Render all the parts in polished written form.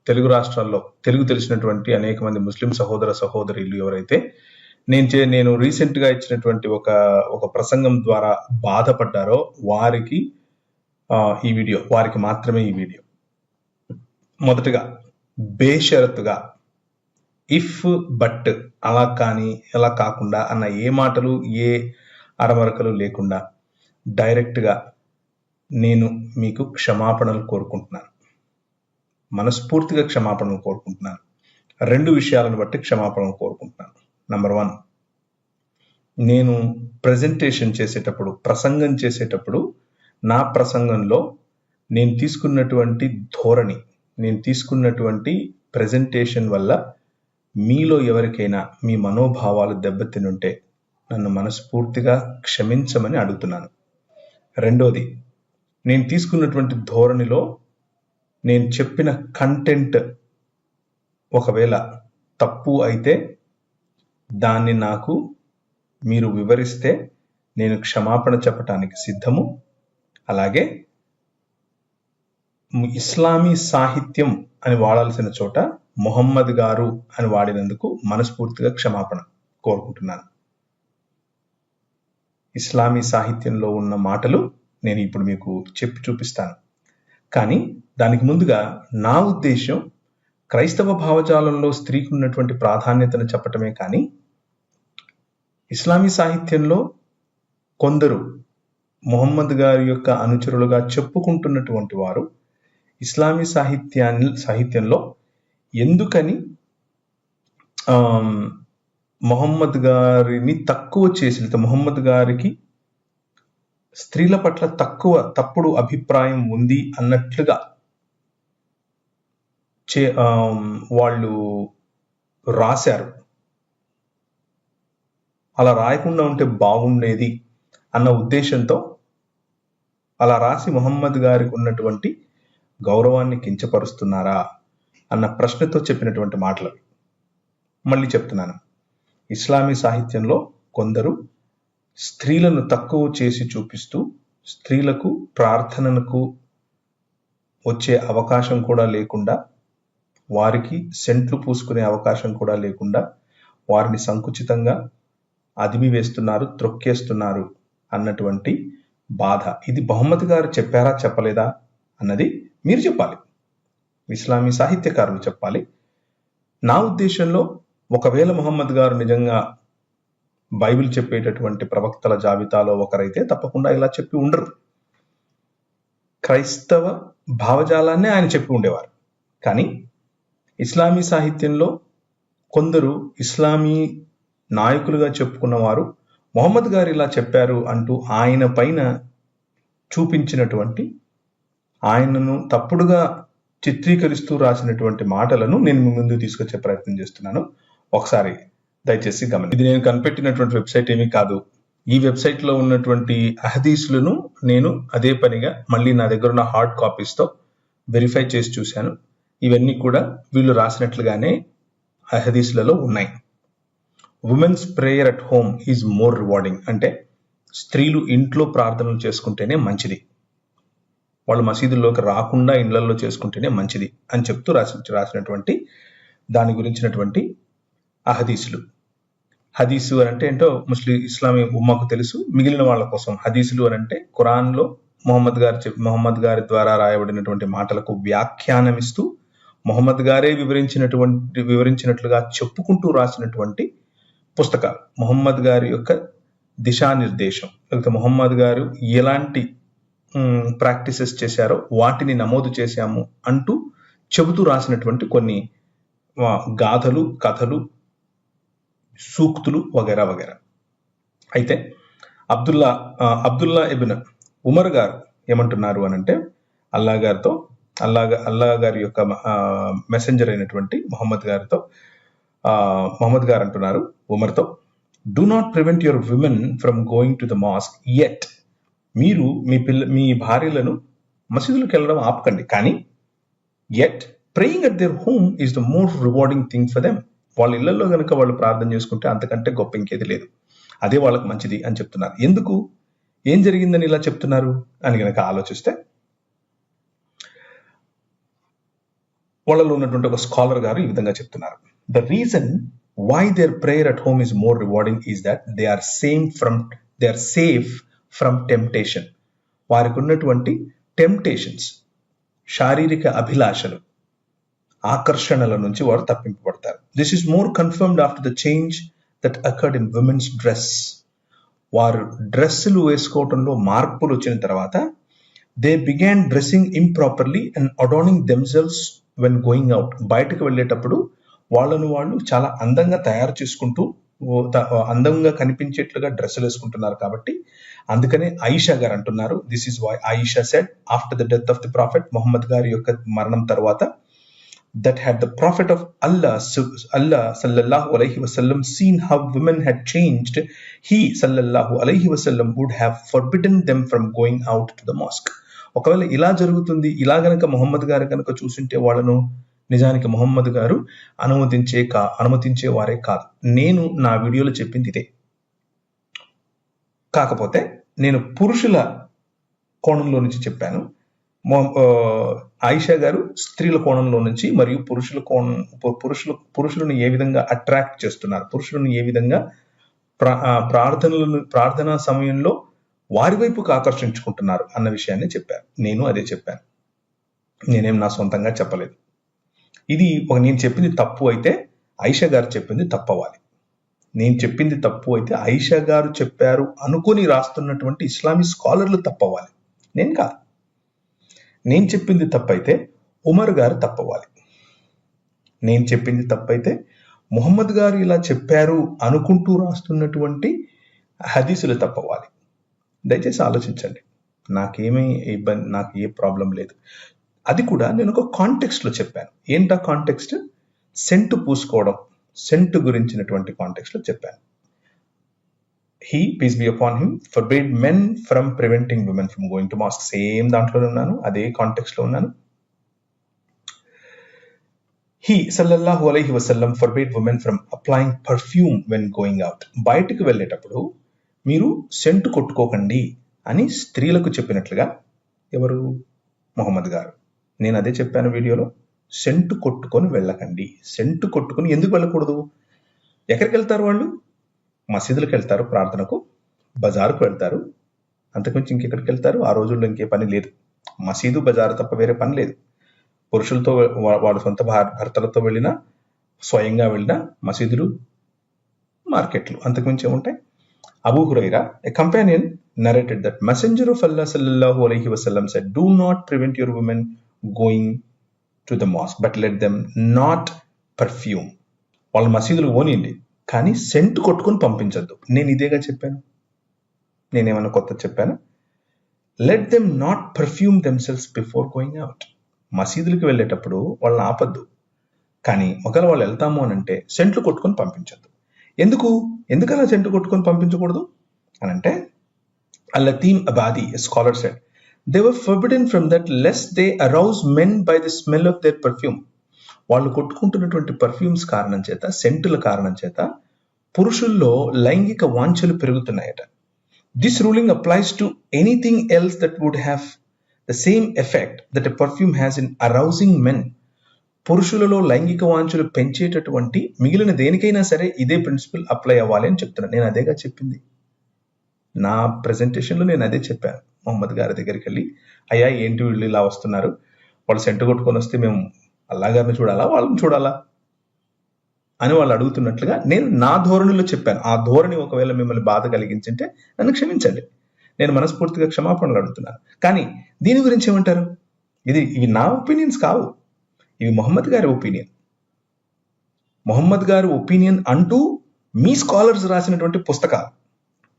తెలుగు రాష్ట్రాల్లో తెలుగు తెలిసినటువంటి అనేక మంది ముస్లిం సహోదర సహోదరులు ఎవరైతే నేను రీసెంట్ గా ఇచ్చినటువంటి ఒక ప్రసంగం ద్వారా బాధపడ్డారో వారికి ఈ వీడియో, వారికి మాత్రమే ఈ వీడియో. మొదటగా బేషరతుగా ఇఫ్ బట్ అలా కానీ ఎలా కాకుండా అన్న ఏ మాటలు ఏ అరమరకలు లేకుండా డైరెక్ట్ గా నేను మీకు క్షమాపణలు కోరుకుంటున్నాను, మనస్ఫూర్తిగా క్షమాపణలు కోరుకుంటున్నాను. 2 విషయాలను బట్టి క్షమాపణలు కోరుకుంటున్నాను. నంబర్ 1, నేను ప్రజెంటేషన్ చేసేటప్పుడు, ప్రసంగం చేసేటప్పుడు నా ప్రసంగంలో నేను తీసుకున్నటువంటి ధోరణి, నేను తీసుకున్నటువంటి ప్రజెంటేషన్ వల్ల మీలో ఎవరికైనా మీ మనోభావాలు దెబ్బతినుంటే నన్ను మనస్ఫూర్తిగా క్షమించమని అడుగుతున్నాను. 2వది, నేను తీసుకున్నటువంటి ధోరణిలో నేను చెప్పిన కంటెంట్ ఒకవేళ తప్పు అయితే దాన్ని నాకు మీరు వివరిస్తే నేను క్షమాపణ చెప్పటానికి సిద్ధము. అలాగే ఇస్లామీ సాహిత్యం అని వాడాల్సిన చోట మొహమ్మద్ గారు అని వాడినందుకు మనస్ఫూర్తిగా క్షమాపణ కోరుకుంటున్నాను. ఇస్లామీ సాహిత్యంలో ఉన్న మాటలు నేను ఇప్పుడు మీకు చెప్పి చూపిస్తాను. కానీ దానికి ముందుగా నా ఉద్దేశం క్రైస్తవ భావజాలంలో స్త్రీకి ఉన్నటువంటి ప్రాధాన్యతను చెప్పటమే కానీ ఇస్లామీ సాహిత్యంలో కొందరు మొహమ్మద్ గారి యొక్క అనుచరులుగా చెప్పుకుంటున్నటువంటి వారు ఇస్లామీ సాహిత్యంలో ఎందుకని మొహమ్మద్ గారిని తక్కువ చేసి, మొహమ్మద్ గారికి స్త్రీల పట్ల తప్పుడు అభిప్రాయం ఉంది అన్నట్లుగా వాళ్ళు రాశారు. అలా రాయకుండా ఉంటే బాగుండేది అన్న ఉద్దేశంతో అలా రాసి మొహమ్మద్ గారికి ఉన్నటువంటి గౌరవాన్ని కించపరుస్తున్నారా అన్న ప్రశ్నతో చెప్పినటువంటి మాటలు మళ్ళీ చెప్తున్నాను. ఇస్లామీ సాహిత్యంలో కొందరు స్త్రీలను తక్కువ చేసి చూపిస్తూ స్త్రీలకు ప్రార్థనలకు వచ్చే అవకాశం కూడా లేకుండా, వారికి సెంట్లు పూసుకునే అవకాశం కూడా లేకుండా వారిని సంకుచితంగా అదిమి వేస్తున్నారు, త్రొక్కేస్తున్నారు అన్నటువంటి బాధ. ఇది మొహమ్మద్ గారు చెప్పారా చెప్పలేదా అన్నది మీరు చెప్పాలి, ఇస్లామీ సాహిత్యకారులు చెప్పాలి. నా ఉద్దేశంలో ఒకవేళ మొహమ్మద్ గారు నిజంగా బైబిల్ చెప్పేటటువంటి ప్రవక్తల జాబితాలో ఒకరైతే తప్పకుండా ఇలా చెప్పి ఉండరు. క్రైస్తవ భావజాలాన్నే ఆయన చెప్పి ఉండేవారు. కానీ ఇస్లామీ సాహిత్యంలో కొందరు ఇస్లామీ నాయకులుగా చెప్పుకున్న వారు మొహమ్మద్ గారు ఇలా చెప్పారు అంటూ ఆయన పైన చూపించినటువంటి, ఆయనను తప్పుడుగా చిత్రీకరిస్తూ రాసినటువంటి మాటలను నేను మీ ముందు తీసుకొచ్చే ప్రయత్నం చేస్తున్నాను. ఒకసారి దయచేసి గమని. ఇది నేను కనిపెట్టినటువంటి వెబ్సైట్ ఏమీ కాదు. ఈ వెబ్సైట్ లో ఉన్నటువంటి అహదీసులను నేను అదే పనిగా మళ్ళీ నా దగ్గర ఉన్న హార్డ్ కాపీస్తో వెరిఫై చేసి చూశాను. ఇవన్నీ కూడా వీళ్ళు రాసినట్లుగానే అహదీసులలో ఉన్నాయి. Women's prayer at home is more rewarding, అంటే స్త్రీలు ఇంట్లో ప్రార్థనలు చేసుకుంటేనే మంచిది, వాళ్ళు మసీదుల్లోకి రాకుండా ఇళ్లలో చేసుకుంటేనే మంచిది అని చెప్తూ రాసినటువంటి దాని గురించినటువంటి అహదీసులు. హదీసు అని అంటే ఏంటో ఇస్లామీ ఉమ్మకు తెలుసు, మిగిలిన వాళ్ళ కోసం హదీసులు అని అంటే ఖురాన్లో మొహమ్మద్ గారి ద్వారా రాయబడినటువంటి మాటలకు వ్యాఖ్యానమిస్తూ మొహమ్మద్ గారే వివరించినట్లుగా చెప్పుకుంటూ రాసినటువంటి పుస్తకాలు. మొహమ్మద్ గారి యొక్క దిశానిర్దేశం, లేకపోతే మొహమ్మద్ గారు ఎలాంటి ప్రాక్టీసెస్ చేశారో వాటిని నమోదు చేశాము అంటూ చెబుతూ రాసినటువంటి కొన్ని గాథలు, కథలు, సూక్తులు వగైరా వగైరా. అయితే అబ్దుల్లా ఇబ్న్ ఉమర్ గారు ఏమంటున్నారు అనంటే, అల్లా గారి యొక్క మెసెంజర్ అయినటువంటి మొహమ్మద్ గారు అంటున్నారు ఉమర్తో, do not prevent your women from going to the mosque yet. మీరు మీ భార్యలను మసీదులకు వెళ్ళడం ఆపకండి, కానీ yet praying at their home is the more rewarding thing for them. వాళ్ళ ఇళ్లలో కనుక వాళ్ళు ప్రార్థన చేసుకుంటే అంతకంటే గొప్ప ఇంకేది లేదు, అదే వాళ్ళకి మంచిది అని చెప్తున్నారు. ఎందుకు, ఏం జరిగిందని ఇలా చెప్తున్నారు అని కనుక ఆలోచిస్తే, వాళ్ళలో ఉన్నటువంటి ఒక స్కాలర్ గారు ఈ విధంగా చెప్తున్నారు. The reason why their prayer at home is more rewarding is that they are safe from temptation. వారికి ఉన్నటువంటి టెంప్టేషన్స్, శారీరక అభిలాషలు, ఆకర్షణల నుంచి వారు తప్పింపబడతారు. This is more confirmed after the change that occurred in women's dress. వారు డ్రెస్సులు వేసుకోవటంలో మార్పులు వచ్చిన తర్వాత they began dressing improperly and adorning themselves when going out. బయటకు వెళ్ళేటప్పుడు వాళ్ళను వాళ్ళు చాలా అందంగా తయారు చేసుకుంటూ అందంగా కనిపించేట్లుగా డ్రెస్సులు వేసుకుంటున్నారు. కాబట్టి అందుకనే ఆయిషా గారు అంటున్నారు, this is why Ayesha said after the death of the prophet, Mohammed గారి యొక్క మరణం తర్వాత, that had the prophet of Allah sallallahu alaihi wasallam seen how women had changed, he sallallahu alaihi wasallam would have forbidden them from going out to the mosque. ఒకవేళ ఇలా జరుగుతుంది, ఇలా గనక మొహమ్మద్ గారు కనుక చూసింటే వాళ్ళను నిజానికి మొహమ్మద్ గారు అనుమతించే వారే కాదు. నేను నా వీడియోలో చెప్పింది ఇదే. కాకపోతే నేను పురుషుల కోణంలో నుంచి చెప్పాను, ఆయిషా గారు స్త్రీల కోణంలో నుంచి, మరియు పురుషులను ఏ విధంగా అట్రాక్ట్ చేస్తున్నారు, పురుషులను ఏ విధంగా ప్రార్థనా సమయంలో వారి వైపుకు ఆకర్షించుకుంటున్నారు అన్న విషయాన్ని చెప్పారు. నేను అదే చెప్పాను, నేనేం నా సొంతంగా చెప్పలేదు. ఇది నేను చెప్పింది తప్పు అయితే ఆయిషా గారు చెప్పింది తప్పు అవ్వాలి. నేను చెప్పింది తప్పు అయితే ఆయిషా గారు చెప్పారు అనుకుని రాస్తున్నటువంటి ఇస్లామీ స్కాలర్లు తప్పవ్వాలి, నేను కాదు. నేను చెప్పింది తప్పైతే ఉమర్ గారు తప్పవ్వాలి. నేను చెప్పింది తప్పైతే ముహమ్మద్ గారు ఇలా చెప్పారు అనుకుంటూ రాస్తున్నటువంటి హదీసులు తప్పవ్వాలి. దయచేసి ఆలోచించండి. నాకేమీ ఇబ్బంది, నాకు ఏ ప్రాబ్లం లేదు. అది కూడా నేను ఒక కాంటెక్స్ట్లో చెప్పాను. ఏంటా కాంటెక్స్ట్? సెంటు పూసుకోవడం, సెంటు గురించినటువంటి కాంటెక్స్ట్లో చెప్పాను. He, peace be upon him, forbade men from preventing women from going to mosque. Same దాంట్లోనే ఉన్నాను, అదే కాంటెక్స్ట్ లో ఉన్నాను. He sallallahu alaihi wasallam forbade women from applying perfume when going out. బయటికి వెళ్ళేటప్పుడు మీరు సెంటు కొట్టుకోకండి అని స్త్రీలకు చెప్పినట్లుగా ఎవరు? మొహమ్మద్ గారు. నేను అదే చెప్పాను వీడియోలో, సెంటు కొట్టుకొని వెళ్ళకండి. సెంటు కొట్టుకొని ఎందుకు వెళ్ళకూడదు? ఎక్కడికి వెళ్తారు వాళ్ళు? మసీదులకు వెళ్తారు ప్రార్థనకు, బజారుకు వెళ్తారు, అంతకుమించి ఇంకెక్కడికి వెళ్తారు? ఆ రోజుల్లో ఇంకే పని లేదు. మసీదు బజారు తప్ప వేరే పని లేదు. పురుషులతో వాళ్ళ సొంత భర్తలతో వెళ్ళినా, స్వయంగా వెళ్ళినా మసీదులు, మార్కెట్లు, అంతకుమించి ఉంటాయి. Abu Hurairah, a companion, narrated that Messenger of Allah sallallahu alaihi wasallam said, do not prevent your women going to the mosque, but let them not perfume. వాళ్ళు మసీదులు పోనీయండి, కానీ సెంటు కొట్టుకొని పంపించద్దు. నేను ఇదేగా చెప్పాను, నేనేమన్నా కొత్త చెప్పాను? Let them not perfume themselves before going out. మసీదులకు వెళ్ళేటప్పుడు వాళ్ళని ఆపద్దు, కానీ ఒకవేళ వాళ్ళు వెళ్తాము అని అంటే సెంట్లు కొట్టుకొని పంపించద్దు. ఎందుకలా సెంటు కొట్టుకొని పంపించకూడదు అని అంటే, అల్లతీమ్ అబాది, scholar said, they were forbidden from that lest they arouse men by the smell of their perfume. వాళ్ళు కొట్టుకుంటున్నటువంటి పర్ఫ్యూమ్స్ కారణం చేత, సెంటుల కారణం చేత పురుషుల్లో లైంగిక వాంఛలు పెరుగుతున్నాయట. This ruling applies to anything else that would have the same effect that a perfume has in arousing men. పురుషులలో లైంగిక వాంఛలు పెంచేటటువంటి మిగిలిన దేనికైనా సరే ఇదే ప్రిన్సిపల్ అప్లై అవ్వాలి అని చెప్తున్నాను. నేను అదేగా చెప్పింది, నా ప్రెజెంటేషన్లో నేను అదే చెప్పాను. మొహమ్మద్ గారి దగ్గరికి వెళ్ళి, అయ్యా ఏంటి వీళ్ళు ఇలా వస్తున్నారు, వాళ్ళు సెంటు కొట్టుకొని వస్తే మేము అల్లా గారిని చూడాలా, వాళ్ళని చూడాలా అని వాళ్ళు అడుగుతున్నట్లుగా నేను నా ధోరణిలో చెప్పాను. ఆ ధోరణి ఒకవేళ మిమ్మల్ని బాధ కలిగించింటే నన్ను క్షమించండి, నేను మనస్ఫూర్తిగా క్షమాపణలు అడుగుతున్నాను. కానీ దీని గురించి ఏమంటారు? ఇవి నా ఒపీనియన్స్ కావు, ఇవి మొహమ్మద్ గారి ఒపీనియన్. మొహమ్మద్ గారి ఒపీనియన్ అంటూ మీ స్కాలర్స్ రాసినటువంటి పుస్తకాలు,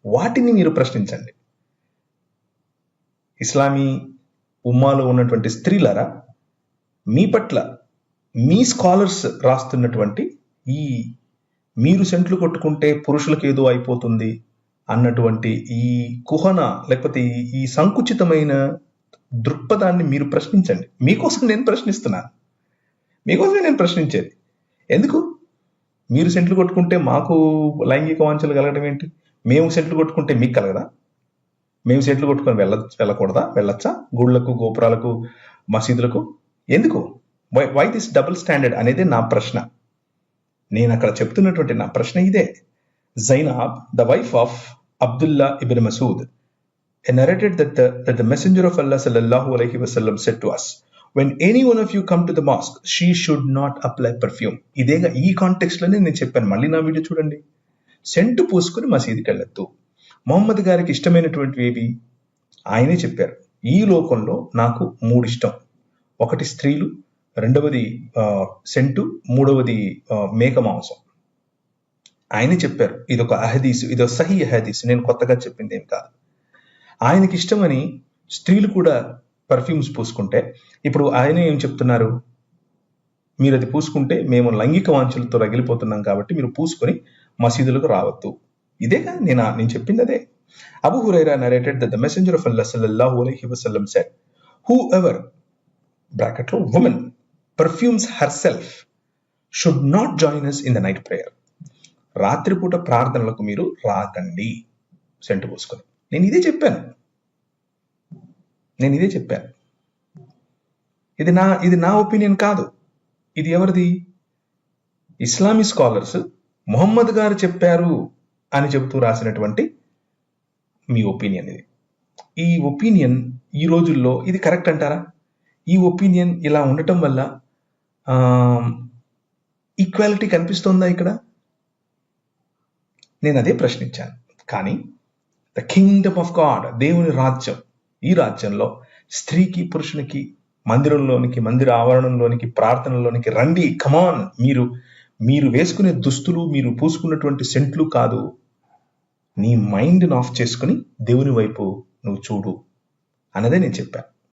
వాటిని మీరు ప్రశ్నించండి. ఇస్లామీ ఉమ్మాలో ఉన్నటువంటి స్త్రీలారా, మీ పట్ల మీ స్కాలర్స్ రాస్తున్నటువంటి ఈ మీరు సెంట్లు కొట్టుకుంటే పురుషులకు ఏదో అయిపోతుంది అన్నటువంటి ఈ కుహన, లేకపోతే ఈ సంకుచితమైన దృక్పథాన్ని మీరు ప్రశ్నించండి. మీకోసం నేను ప్రశ్నిస్తున్నాను, మీకోసం నేను ప్రశ్నించేది. ఎందుకు? మీరు సెంట్లు కొట్టుకుంటే మాకు లైంగిక వాంఛలు కలగడం ఏంటి? మేము సెంట్లు కొట్టుకుంటే మీకు కలగదా? మేము సెంట్లు కొట్టుకొని వెళ్ళకూడదా? వెళ్ళొచ్చా? గుళ్ళకు, గోపురాలకు, మసీదులకు? ఎందుకు? వై దిస్ డబుల్ స్టాండర్డ్ అనేది నా ప్రశ్న. నేను అక్కడ చెప్తున్నటువంటి నా ప్రశ్న ఇదే. Zainab, the wife of Abdullah ibn Masud, narrated that the Messenger of Allah sallallahu alaihi wasallam said to us, when any one of you come to the mosque, she should not apply perfume. ఇదేగా ఈ context లోనే నేను చెప్పాను. మళ్ళీ నా video చూడండి. Scent పూసుకుని మసీదుకి వెళ్ళొద్దు. మొహమ్మద్ గారికి ఇష్టమైనటువంటి ఏవి ఆయనే చెప్పారు. ఈ లోకంలో నాకు 3 ఇష్టం. ఒకటి స్త్రీలు, రెండవది సెంటు, మూడవది మేక మాంసం. ఆయనే చెప్పారు. ఇదొక అహదీసు, ఇదో సహీ అహదీసు, నేను కొత్తగా చెప్పింది ఏం కాదు. ఆయనకి ఇష్టమని స్త్రీలు కూడా పర్ఫ్యూమ్స్ పూసుకుంటే ఇప్పుడు ఆయన ఏం చెప్తున్నారు, మీరు అది పూసుకుంటే మేము లైంగిక వాంఛలతో రగిలిపోతున్నాం కాబట్టి మీరు పూసుకొని మసీదులకు రావద్దు. ఇదేగా నేను చెప్పింది అదే. Abu Hurairah narrated that the messenger of Allah sallallahu alaihi wasallam said, whoever bracket లో woman perfumes herself should not join us in the night prayer. రాత్రిపూట ప్రార్థనలకు మీరు రాకండి సెంటు పూసుకొని. నేను ఇదే చెప్పాను. ఇది నా ఒపీనియన్ కాదు. ఇది ఎవరిది? ఇస్లామీ స్కాలర్స్ మొహమ్మద్ గారు చెప్పారు అని చెబుతూ రాసినటువంటి మీ ఒపీనియన్ ఇది. ఈ ఒపీనియన్ ఈ రోజుల్లో ఇది కరెక్ట్ అంటారా? ఈ ఒపీనియన్ ఇలా ఉండటం వల్ల ఈక్వాలిటీ కనిపిస్తోందా ఇక్కడ? నేను అదే ప్రశ్నించాను. కానీ ద కింగ్డమ్ ఆఫ్ గాడ్, దేవుని రాజ్యం, ఈ రాజ్యంలో స్త్రీకి పురుషునికి మందిరంలోనికి, మందిర ఆవరణంలోనికి, ప్రార్థనలోనికి రండి. కమాన్. మీరు వేసుకునే దుస్తులు, మీరు పూసుకున్నటువంటి సెంట్లు కాదు, నీ మైండ్ని ఆఫ్ చేసుకుని దేవుని వైపు నువ్వు చూడు అన్నదే నేను చెప్పాను.